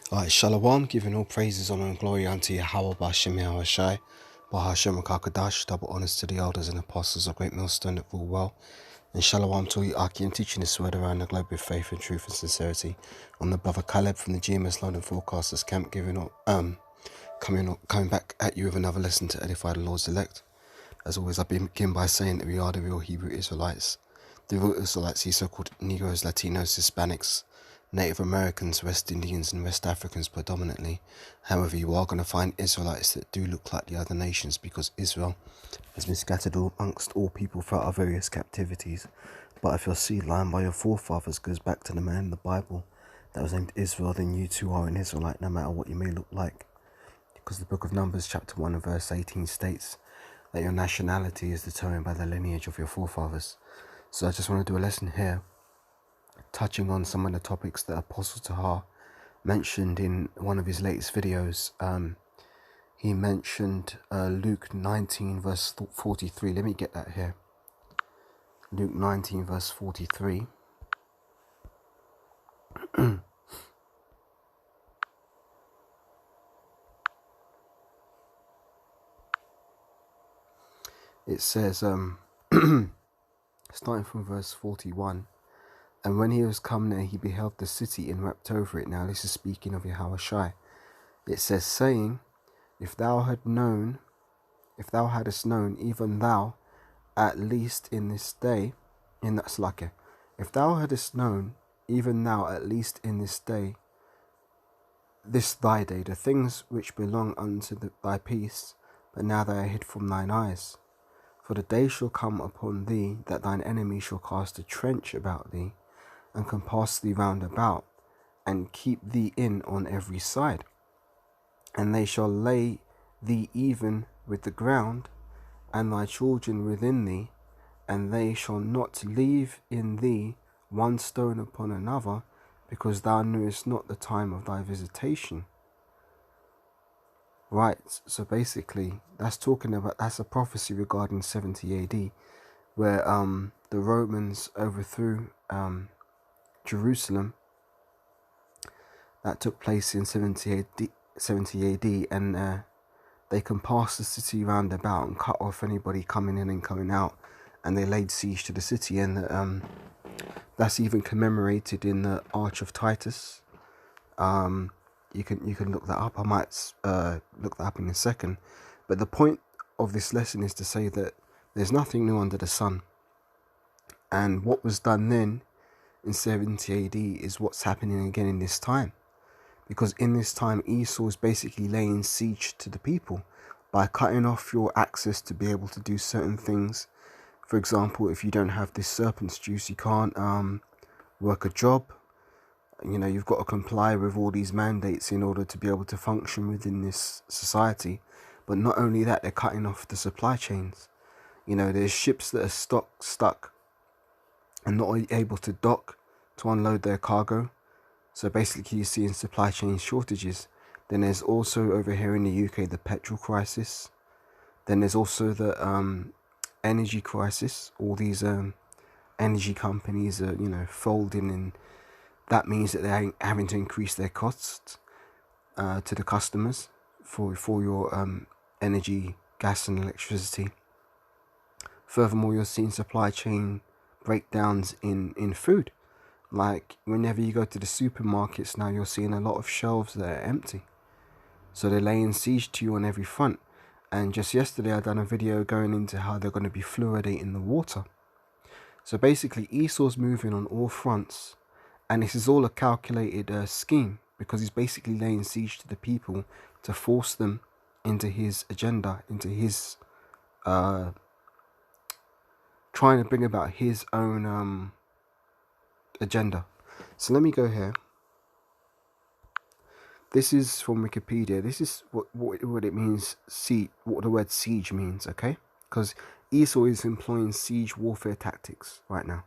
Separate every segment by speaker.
Speaker 1: Alright, Shalom, giving all praises, honor, and glory unto Yahweh Bashem Yahushai, Bahashem Kakadash, double honors to the elders and apostles of Great Millstone that rule well, and Shalom to you, Aki, and teaching this word around the globe with faith and truth and sincerity. On the brother Caleb from the GMS London Forecasters Camp, coming back at you with another lesson to edify the Lord's elect. As always, I begin by saying that we are the real Hebrew Israelites. The real Israelites, these so-called Negroes, Latinos, Hispanics, Native Americans, West Indians and West Africans predominantly. However, you are going to find Israelites that do look like the other nations because Israel has been scattered amongst all people throughout our various captivities. But if your seed line by your forefathers goes back to the man in the Bible that was named Israel, then you too are an Israelite no matter what you may look like. Because the book of Numbers chapter 1 and verse 18 states that your nationality is determined by the lineage of your forefathers. So I just want to do a lesson here touching on some of the topics that Apostle Tahar mentioned in one of his latest videos. He mentioned Luke 19 verse 43. Let me get that here. Luke 19 verse 43. It says, starting from verse 41, and when he was come near, he beheld the city and wept over it. Now this is speaking of Yahushai. It says, saying, if thou hadst known, even thou, at least in this day, in that slake, if thou hadst known, even thou, at least in this day, this thy day, the things which belong unto thy peace, but now they are hid from thine eyes. For the day shall come upon thee, that thine enemy shall cast a trench about thee, and compass thee round about, and keep thee in on every side. And they shall lay thee even with the ground, and thy children within thee, and they shall not leave in thee one stone upon another, because thou knewest not the time of thy visitation. Right, so basically that's a prophecy regarding 70 AD, where the Romans overthrew Jerusalem. That took place in 70 AD, and they compassed the city round about and cut off anybody coming in and coming out, and they laid siege to the city, and that's even commemorated in the Arch of Titus. You can look that up. I might look that up in a second. But the point of this lesson is to say that there's nothing new under the sun, and what was done then in 70 AD is what's happening again in this time. Because in this time, Esau is basically laying siege to the people by cutting off your access to be able to do certain things. For example, if you don't have this serpent's juice, you can't work a job. You know, you've got to comply with all these mandates in order to be able to function within this society. But not only that, they're cutting off the supply chains. You know, there's ships that are stuck and not able to dock to unload their cargo. So basically, you're seeing supply chain shortages. Then there's also over here in the UK the petrol crisis. Then there's also the energy crisis. All these energy companies are, folding, and that means that they're having to increase their costs to the customers for your energy, gas, and electricity. Furthermore, you're seeing supply chain breakdowns in food. Like whenever you go to the supermarkets now, you're seeing a lot of shelves that are empty. So they're laying siege to you on every front. And just yesterday I done a video going into how they're going to be fluoridating the water. So basically Esau's moving on all fronts, and this is all a calculated scheme, because he's basically laying siege to the people to force them into his agenda, into his trying to bring about his own agenda. So let me go here. This is from Wikipedia. This is what it means, what the word siege means, okay? Because Esau is employing siege warfare tactics right now.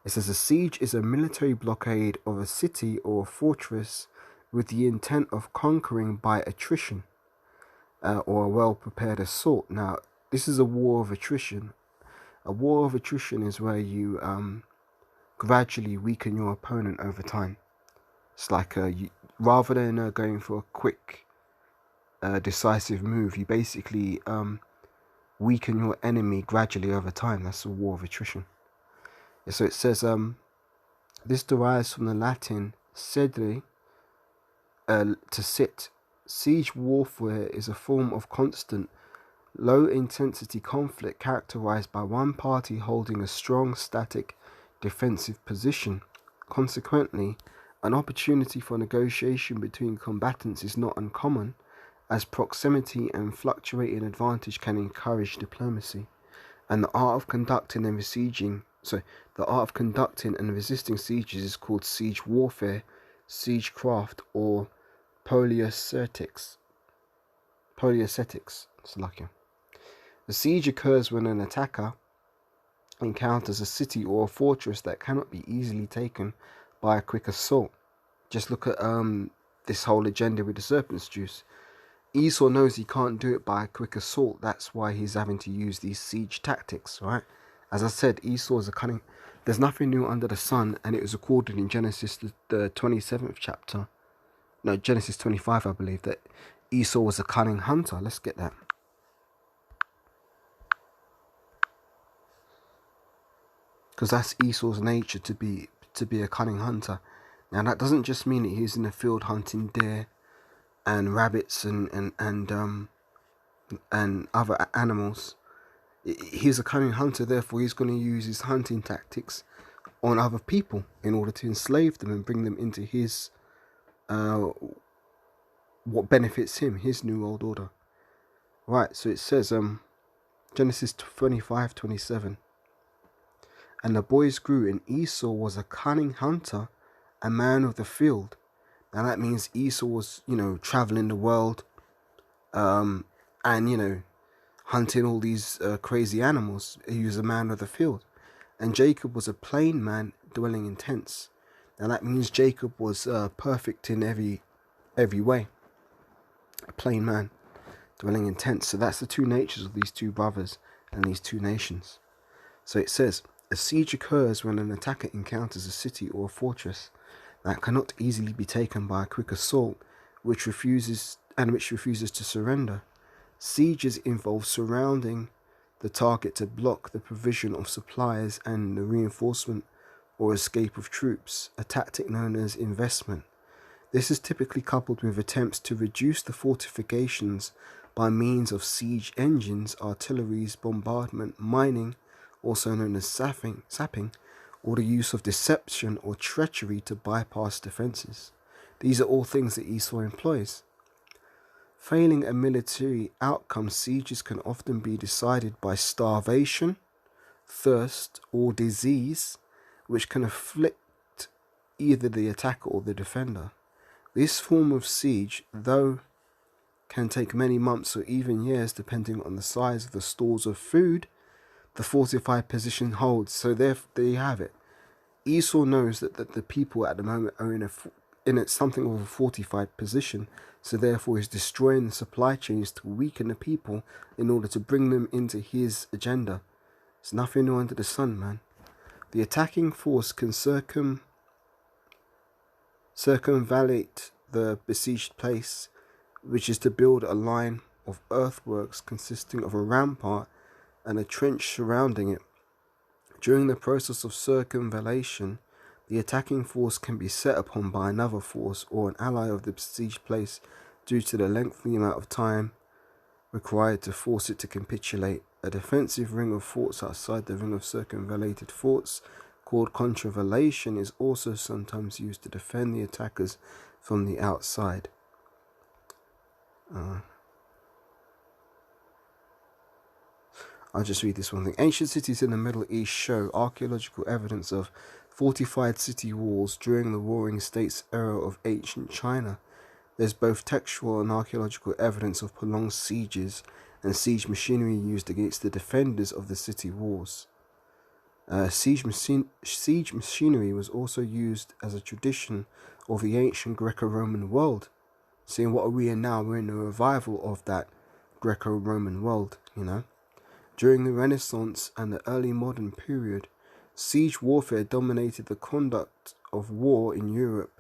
Speaker 1: It says a siege is a military blockade of a city or fortress with the intent of conquering by attrition or a well-prepared assault. Now, this is a war of attrition. A war of attrition is where you gradually weaken your opponent over time. It's like rather than going for a quick, decisive move, you basically weaken your enemy gradually over time. That's a war of attrition. So it says, this derives from the Latin sedere, to sit. Siege warfare is a form of constant, low-intensity conflict characterized by one party holding a strong, static, defensive position. Consequently, an opportunity for negotiation between combatants is not uncommon, as proximity and fluctuating advantage can encourage diplomacy. And the art of conducting and resisting sieges is called siege warfare, siegecraft, or poliasetics. It's lucky. The siege occurs when an attacker encounters a city or a fortress that cannot be easily taken by a quick assault. Just look at this whole agenda with the serpent's juice. Esau knows he can't do it by a quick assault. That's why he's having to use these siege tactics, right? As I said, Esau is a cunning. There's nothing new under the sun, and it was recorded in Genesis, the 27th chapter. No, Genesis 25, I believe, that Esau was a cunning hunter. Let's get that. Because that's Esau's nature, to be a cunning hunter. Now that doesn't just mean that he's in the field hunting deer and rabbits and other animals. He's a cunning hunter, therefore he's going to use his hunting tactics on other people in order to enslave them and bring them into his what benefits him, his new world order. Right, so it says Genesis 25:27. And the boys grew, and Esau was a cunning hunter, a man of the field. Now that means Esau was, traveling the world, and, hunting all these crazy animals. He was a man of the field. And Jacob was a plain man dwelling in tents. Now that means Jacob was perfect in every way. A plain man dwelling in tents. So that's the two natures of these two brothers and these two nations. So it says, a siege occurs when an attacker encounters a city or a fortress that cannot easily be taken by a quick assault, which refuses to surrender. Sieges involve surrounding the target to block the provision of supplies and the reinforcement or escape of troops, a tactic known as investment. This is typically coupled with attempts to reduce the fortifications by means of siege engines, artilleries, bombardment, mining, also known as sapping, or the use of deception or treachery to bypass defenses. These are all things that Esau employs. Failing a military outcome, sieges can often be decided by starvation, thirst, or disease, which can afflict either the attacker or the defender. This form of siege, though, can take many months or even years depending on the size of the stores of food the fortified position holds. So there you have it. Esau knows that the people at the moment are in something of a fortified position, so therefore he's destroying the supply chains to weaken the people in order to bring them into his agenda. It's nothing new under the sun, man. The attacking force can circumvallate the besieged place, which is to build a line of earthworks consisting of a rampart and a trench surrounding it. During the process of circumvallation, the attacking force can be set upon by another force or an ally of the besieged place due to the lengthy amount of time required to force it to capitulate. A defensive ring of forts outside the ring of circumvallated forts, called contravallation, is also sometimes used to defend the attackers from the outside. I'll just read this one thing. Ancient cities in the Middle East show archaeological evidence of fortified city walls during the Warring States era of ancient China. There's both textual and archaeological evidence of prolonged sieges and siege machinery used against the defenders of the city walls. Siege machinery was also used as a tradition of the ancient Greco-Roman world. Seeing what are we in now? We're in a revival of that Greco-Roman world, During the Renaissance and the early modern period, siege warfare dominated the conduct of war in Europe.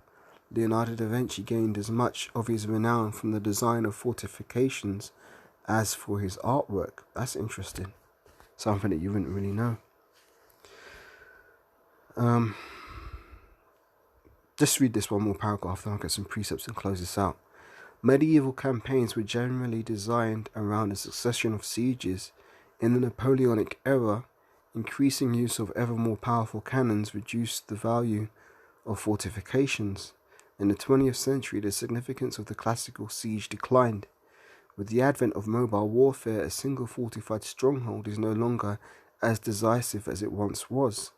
Speaker 1: Leonardo da Vinci gained as much of his renown from the design of fortifications as for his artwork. That's interesting. Something that you wouldn't really know. Just read this one more paragraph, then I'll get some precepts and close this out. Medieval campaigns were generally designed around a succession of sieges. In the Napoleonic era, increasing use of ever more powerful cannons reduced the value of fortifications. In the 20th century, the significance of the classical siege declined. With the advent of mobile warfare, a single fortified stronghold is no longer as decisive as it once was.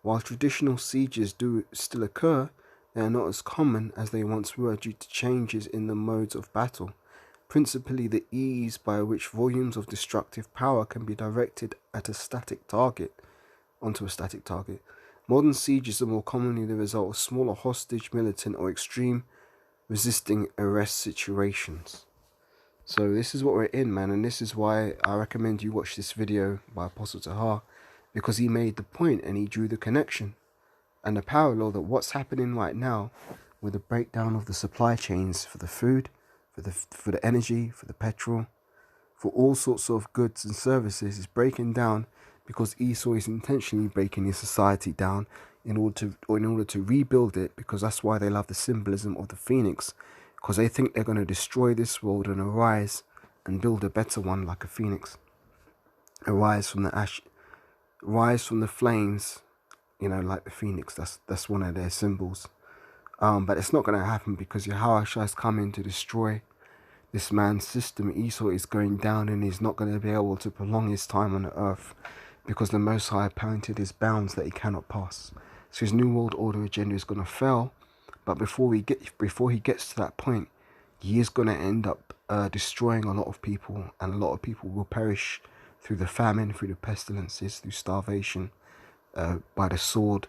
Speaker 1: While traditional sieges do still occur, they are not as common as they once were due to changes in the modes of battle, principally the ease by which volumes of destructive power can be directed at a static target, onto a static target. Modern sieges are more commonly the result of smaller hostage, militant, or extreme resisting arrest situations. So this is what we're in, man, and this is why I recommend you watch this video by Apostle Tahar, because he made the point and he drew the connection and the parallel that what's happening right now with the breakdown of the supply chains for the food, for the energy, for the petrol, for all sorts of goods and services is breaking down because Esau is intentionally breaking his society down in order to rebuild it, because that's why they love the symbolism of the phoenix, because they think they're going to destroy this world and arise and build a better one like a phoenix. Arise from the ash, rise from the flames, you know, like the phoenix. That's one of their symbols. But it's not going to happen because Yahushua is coming to destroy this man's system. Esau is going down and he's not going to be able to prolong his time on the earth because the Most High appointed his bounds that he cannot pass. So his New World Order agenda is going to fail. But before he gets to that point, he is going to end up destroying a lot of people, and a lot of people will perish through the famine, through the pestilences, through starvation, by the sword.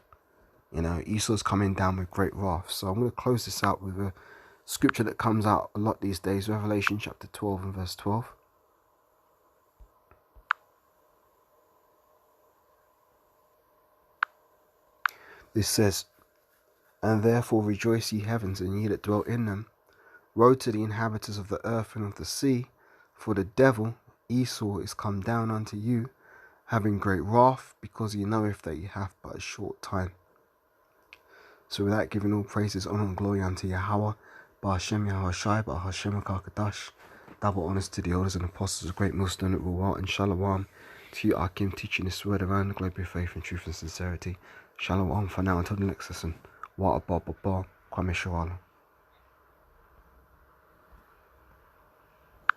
Speaker 1: You know, Esau's coming down with great wrath. So I'm going to close this out with a scripture that comes out a lot these days, Revelation chapter 12 and verse 12. This says, "And therefore rejoice, ye heavens, and ye that dwell in them. Woe to the inhabitants of the earth and of the sea, for the devil, Esau, is come down unto you, having great wrath, because he knoweth that he hath but a short time." So without giving all praises, honor and glory unto Yahweh, Ba'Hashem Yahushai, Ba'Hashem HaKadosh, double honors to the elders and apostles of Great Millstone at Ruwat, and Shalom to you, Akim, teaching this word around the globe with faith and truth and sincerity. Shalom for now until the next lesson. Wa Abba Kwame Shawala.